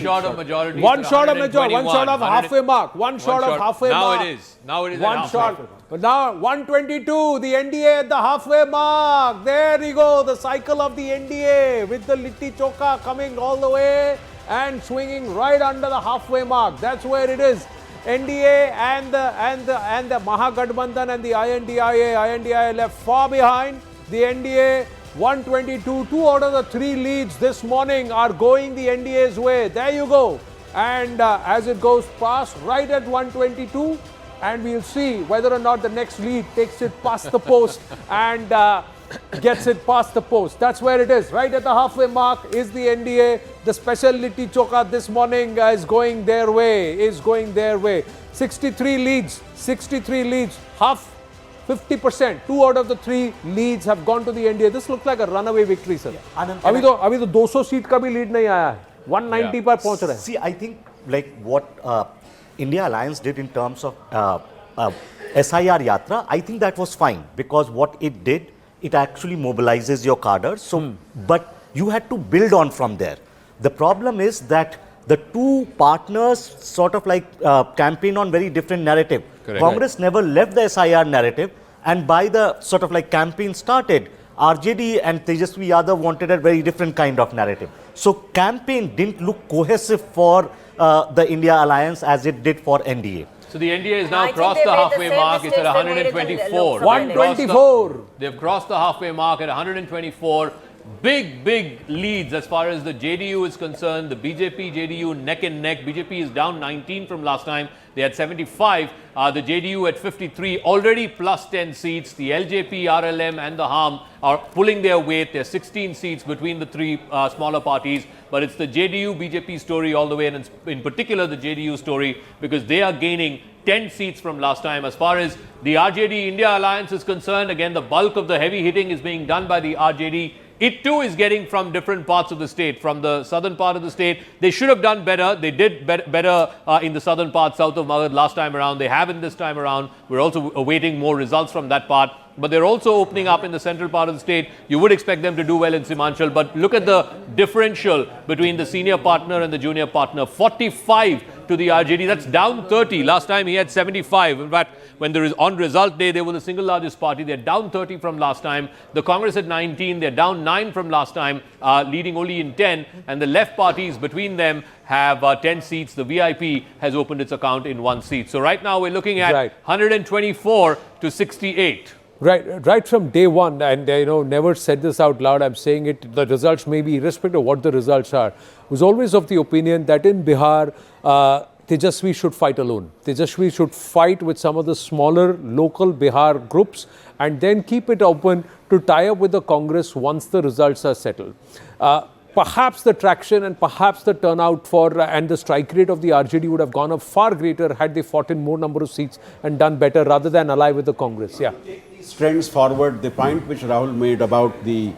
short of majority. One short of majority. One short of halfway mark. One short of halfway mark. Now it is. Now it is one short. But now 122. The NDA at the halfway mark. There you go. The cycle of the NDA with the Litti Choka coming all the way and swinging right under the halfway mark. That's where it is. NDA and the Mahagathbandhan and the INDIA left far behind. The NDA 122, 2 out of the 3 leads this morning are going the NDA's way. There you go. And as it goes past right at 122, and we'll see whether or not the next lead takes it past the post and gets it past the post. That's where it is. Right at the halfway mark is the NDA. The special Litti Choka this morning is going their way. 63 leads, half 50%. 2 out of the 3 leads have gone to the NDA. This looks like a runaway victory, sir. अभी तो 200 seat का भी lead नहीं आया है. 190 पर पहुंच रहे हैं. See, I think like what India Alliance did in terms of SIR Yatra, I think that was fine, because what it did, it actually mobilizes your cadre. So, but you had to build on from there. The problem is that the two partners sort of like campaign on very different narrative. Correct. Congress never left the SIR narrative, and by the sort of like campaign started, RJD and Tejaswi Yadav wanted a very different kind of narrative. So campaign didn't look cohesive for the India Alliance as it did for NDA. So the NDA has now crossed the halfway mark. It's at 124. 124. They've crossed the halfway mark at 124. Big leads as far as the JDU is concerned. The BJP, JDU neck and neck. BJP is down 19 from last time. They had 75. The JDU at 53, already plus 10 seats. The LJP, RLM and the HAM are pulling their weight. There are 16 seats between the 3 smaller parties. But it's the JDU, BJP story all the way, and in particular the JDU story, because they are gaining 10 seats from last time. As far as the RJD India Alliance is concerned, again, the bulk of the heavy hitting is being done by the RJD. It too is getting from different parts of the state. From the southern part of the state, they should have done better. They did better in the southern part, south of Magad last time around. They haven't this time around. We're also awaiting more results from that part. But they're also opening up in the central part of the state. You would expect them to do well in Simanchal. But look at the differential between the senior partner and the junior partner. 45 to the RJD. That's down 30. Last time he had 75. In fact, when there is on result day, they were the single largest party. They're down 30 from last time. The Congress at 19. They're down 9 from last time, leading only in 10. And the left parties between them have 10 seats. The VIP has opened its account in 1 seat. So right now we're looking at 124 to 68. Right from day one, and never said this out loud, I'm saying it, the results may be irrespective of what the results are, was always of the opinion that in Bihar, Tejaswi should fight alone. Tejaswi should fight with some of the smaller local Bihar groups and then keep it open to tie up with the Congress once the results are settled. Perhaps the traction and perhaps the turnout and the strike rate of the RJD would have gone up far greater had they fought in more number of seats and done better rather than ally with the Congress. Yeah. These trends forward, the point which Rahul made about the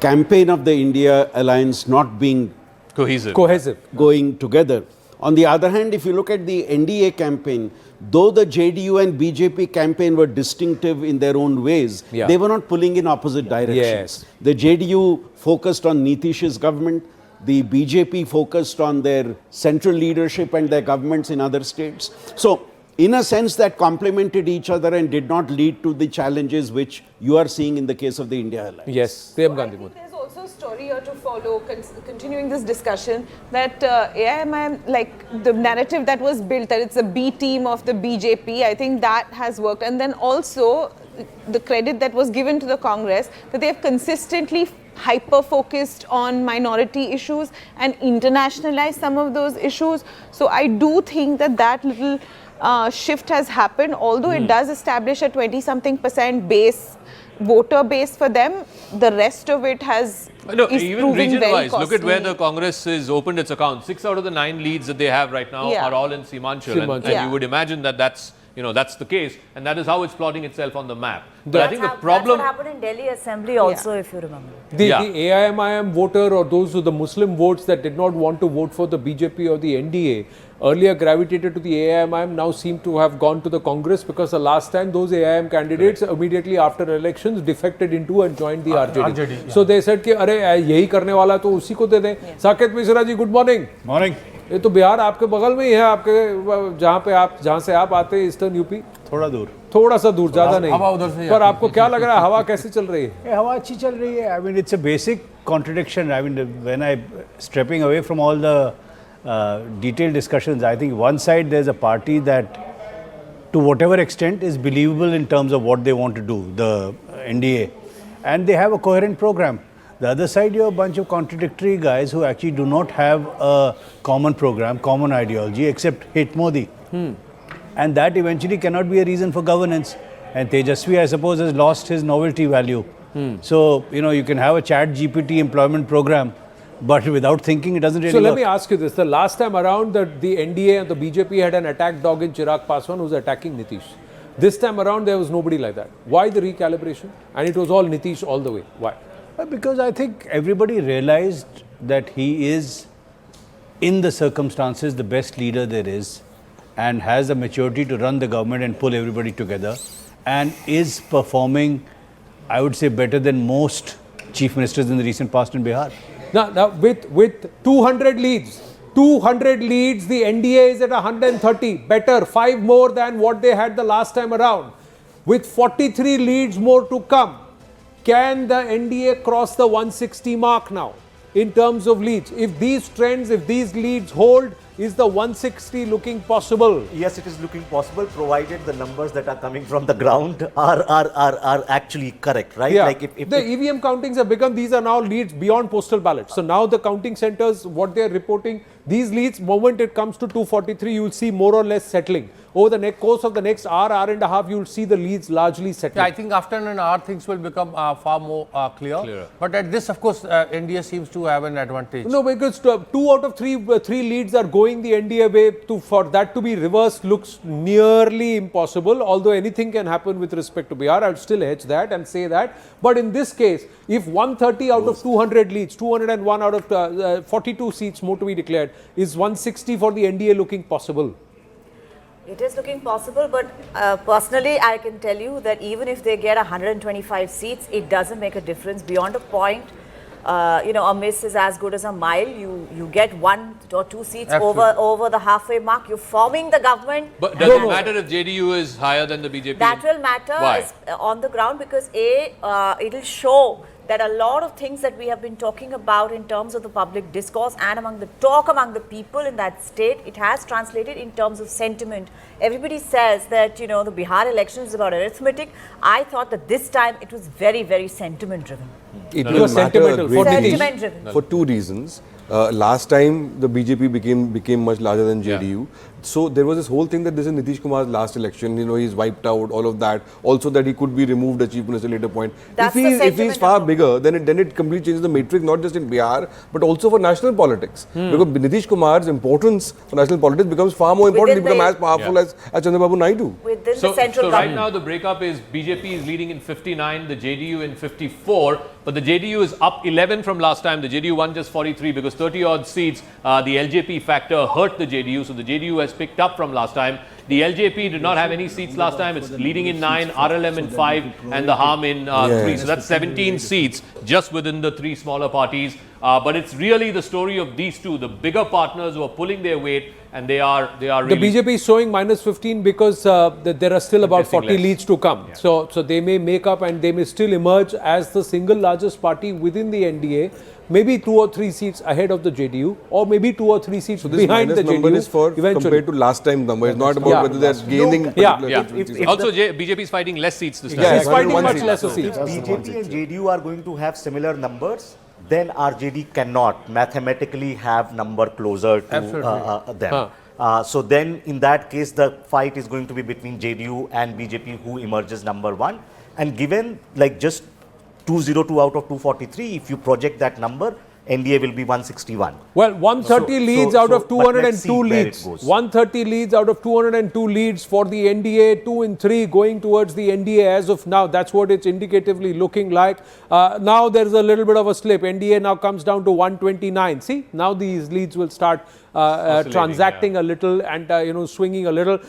campaign of the India Alliance not being cohesive, going together. On the other hand, if you look at the NDA campaign, though the JDU and BJP campaign were distinctive in their own ways, they were not pulling in opposite directions. Yes. The JDU focused on Nitish's government. The BJP focused on their central leadership and their governments in other states. So, in a sense, that complemented each other and did not lead to the challenges which you are seeing in the case of the India Alliance. Yes. There's also a story here to follow, continuing this discussion, that AIMIM, like the narrative that was built, that it's a B team of the BJP, I think that has worked. And then also the credit that was given to the Congress, that they've consistently hyper-focused on minority issues and internationalized some of those issues. So I do think that that little shift has happened, although it does establish a 20-something% base, voter base for them. The rest of it is even region-wise, look at where costly. the Congress has opened its account. 6 out of the 9 leads that they have right now are all in Simanchal. And you would imagine that that's that's the case, and that is how it's plotting itself on the map. But I think the problem... That's what happened in Delhi Assembly also, if you remember. The AIMIM voter, or those who the Muslim votes that did not want to vote for the BJP or the NDA, earlier gravitated to the AIMIM, now seem to have gone to the Congress, because the last time those AIM candidates immediately after elections defected into and joined the RJD. So they said कि अरे यही करने वाला तो उसी को दे दें. Saket Mishra ji, good morning. Morning. ये तो बिहार आपके बगल में ही है, आपके जहाँ से आप आते हैं, ईस्टर्न यूपी. थोड़ा सा दूर, ज्यादा नहीं. हवा उधर से. पर आपको क्या लग रहा है, हवा कैसे चल रही है? हवा अच्छी चल रही है. I mean, it's a basic contradiction. I mean, when I stepping away from all the detailed discussions, I think one side there's a party that, to whatever extent, is believable in terms of what they want to do, the NDA, and they have a coherent program. The other side, you have a bunch of contradictory guys who actually do not have a common program, common ideology, except hate Modi. And that eventually cannot be a reason for governance. And Tejasvi, I suppose, has lost his novelty value. So, you can have a chat GPT employment program, but without thinking, it doesn't really work. So let me ask you this. The last time around, the NDA and the BJP had an attack dog in Chirag Paswan who was attacking Nitish. This time around, there was nobody like that. Why the recalibration? And it was all Nitish all the way. Why? Because I think everybody realized that he is, in the circumstances, the best leader there is, and has the maturity to run the government and pull everybody together, and is performing, I would say, better than most chief ministers in the recent past in Bihar. Now with 200 leads, the NDA is at 130, better, 5 more than what they had the last time around. With 43 leads more to come, can the NDA cross the 160 mark now in terms of leads? If these trends, if these leads hold, is the 160 looking possible? Yes, it is looking possible, provided the numbers that are coming from the ground are actually correct, right? Yeah. Like if the EVM countings have become, these are now leads beyond postal ballots. So now the counting centers, what they are reporting, these leads, moment it comes to 243, you will see more or less settling. Over the course of the next hour and a half, you will see the leads largely settling. Yeah, I think after an hour, things will become far more clearer. But at this, of course, NDA seems to have an advantage. No, because 2 out of 3 leads are going the NDA way. For that to be reversed looks nearly impossible, although anything can happen with respect to Bihar. I would still hedge that and say that. But in this case, if 130 out of 200 leads, 201 out of 42 seats more to be declared, is 160 for the NDA looking possible? It is looking possible, but personally, I can tell you that even if they get 125 seats, it doesn't make a difference. Beyond a point, a miss is as good as a mile. You get 1 or 2 seats over the halfway mark. You're forming the government. But does it matter if JDU is higher than the BJP? That will matter on the ground, because it'll show that a lot of things that we have been talking about in terms of the public discourse and among the people in that state, it has translated in terms of sentiment. Everybody says that, the Bihar election is about arithmetic. I thought that this time it was very, very sentiment driven. It was sentimental for 2 reasons. Last time the BJP became much larger than JDU. So there was this whole thing that this is Nitish Kumar's last election. He's wiped out, all of that. Also that he could be removed as chief minister at a later point. If he's far bigger, then it completely changes the matrix, not just in Bihar, but also for national politics. Because Nitish Kumar's importance for national politics becomes far more important. He becomes as powerful as Chandrababu Naidu. Within the central government. Right now the breakup is BJP is leading in 59, the JDU in 54. But the JDU is up 11 from last time. The JDU won just 43 because 30 odd seats, the LJP factor hurt the JDU. So the JDU has picked up from last time. The LJP did not have any seats last time. It's leading in 9, RLM in 5 and the Harm in 3. So that's 17 seats just within the 3 smaller parties. But it's really the story of these two, the bigger partners who are pulling their weight, and they are really... The BJP is showing minus 15 because there are still about 40 leads to come. Yeah. So they may make up and they may still emerge as the single largest party within the NDA, maybe 2 or 3 seats ahead of the JDU, or maybe 2 or 3 seats behind the JDU. So this number is for compared to last time number. It's not about whether they're gaining... Also, BJP is fighting less seats this time. It's fighting much lesser seats. If BJP and JDU are going to have similar numbers, then RJD cannot mathematically have number closer to them. So then in that case, the fight is going to be between JDU and BJP, who emerges number 1. And given like just 202 out of 243, if you project that number, NDA will be 161. Well, 130 leads out of but let's 202 see where it leads. goes. 130 leads out of 202 leads for the NDA, 2 in 3 going towards the NDA as of now. That's what it's indicatively looking like. Now there's a little bit of a slip. NDA now comes down to 129. See, now these leads will start transacting a little and swinging a little.